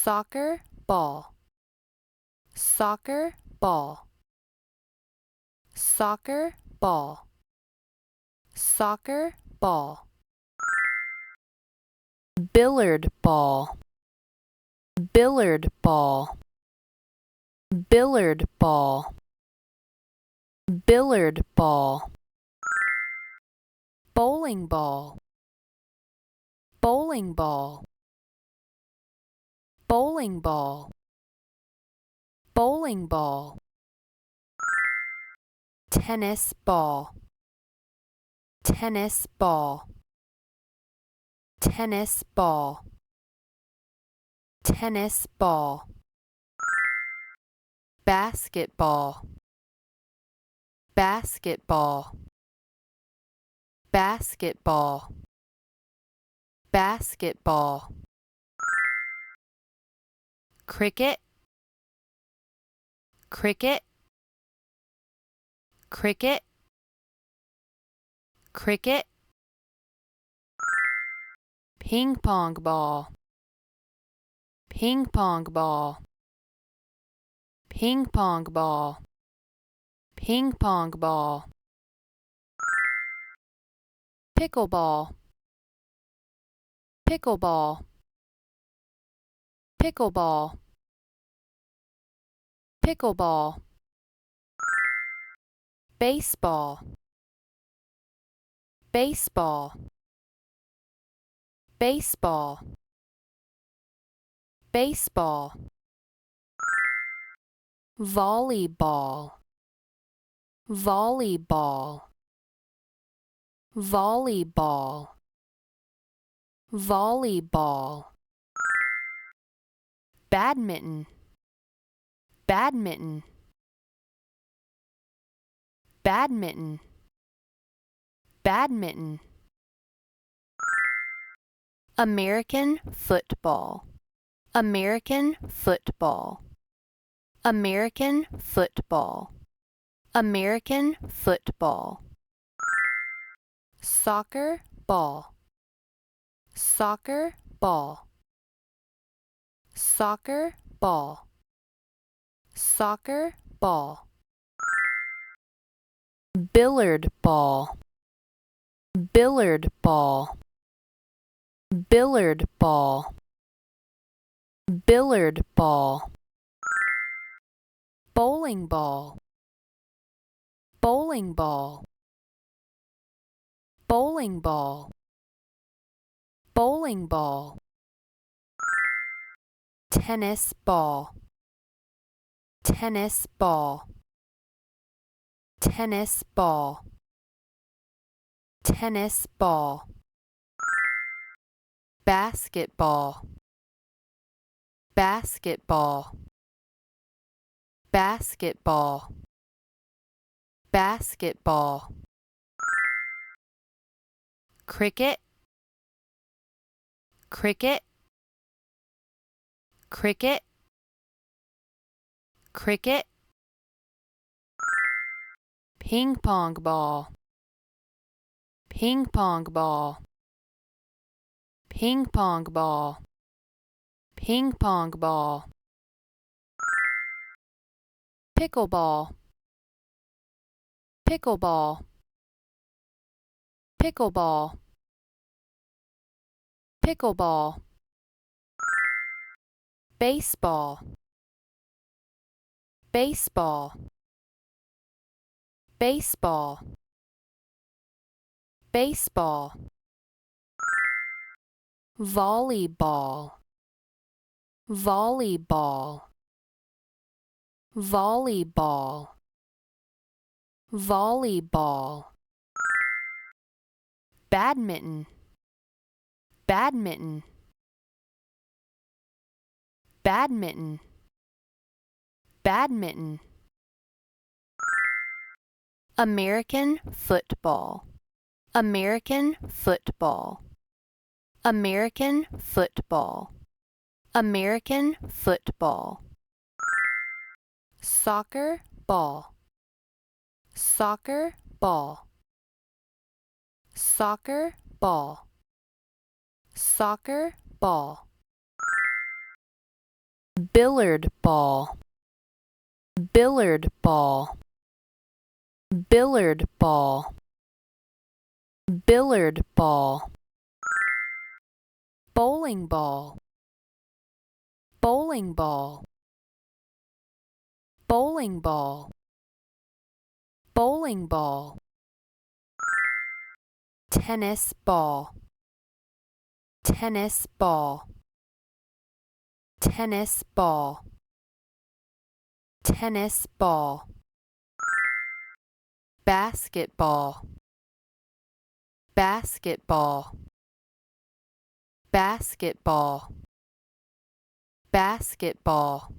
soccer ball, soccer ball, soccer ball, soccer ball, billiard ball, billiard ball, billiard ball, billiard ball, bowling ball, bowling ball, bowling ball, bowling ball, tennis ball, tennis ball, tennis ball, tennis ball, basketball, basketball, basketball, basketball, cricket, cricket, cricket, cricket, ping pong ball, ping pong ball, ping pong ball, ping pong ball, pickleball, pickleball, pickleball, pickleball, baseball, baseball, baseball, baseball, volleyball, volleyball, volleyball, volleyball, badminton, badminton, badminton, badminton, American football, American football, American football, American football, soccer ball, soccer ball, soccer ball, soccer ball, billiard ball, billiard ball, billiard ball, billiard ball, bowling ball, bowling ball, bowling ball, bowling ball, tennis ball, tennis ball, tennis ball, tennis ball, basketball, basketball, basketball, basketball, cricket, cricket, cricket, cricket, ping pong ball, ping pong ball, ping pong ball, ping pong ball, pickleball, pickleball, pickleball, pickleball, baseball, baseball, baseball, baseball, volleyball, volleyball, volleyball, volleyball, badminton, badminton, badminton, badminton, American football, American football, American football, American football, soccer ball, soccer ball, soccer ball, soccer ball, Billard ball. Billard ball. Billard ball. Billard ball. Bowling ball. Bowling ball. Bowling ball. Bowling ball. Tennis ball. Tennis ball. Tennis ball. Tennis ball. Basketball. Basketball. Basketball. Basketball.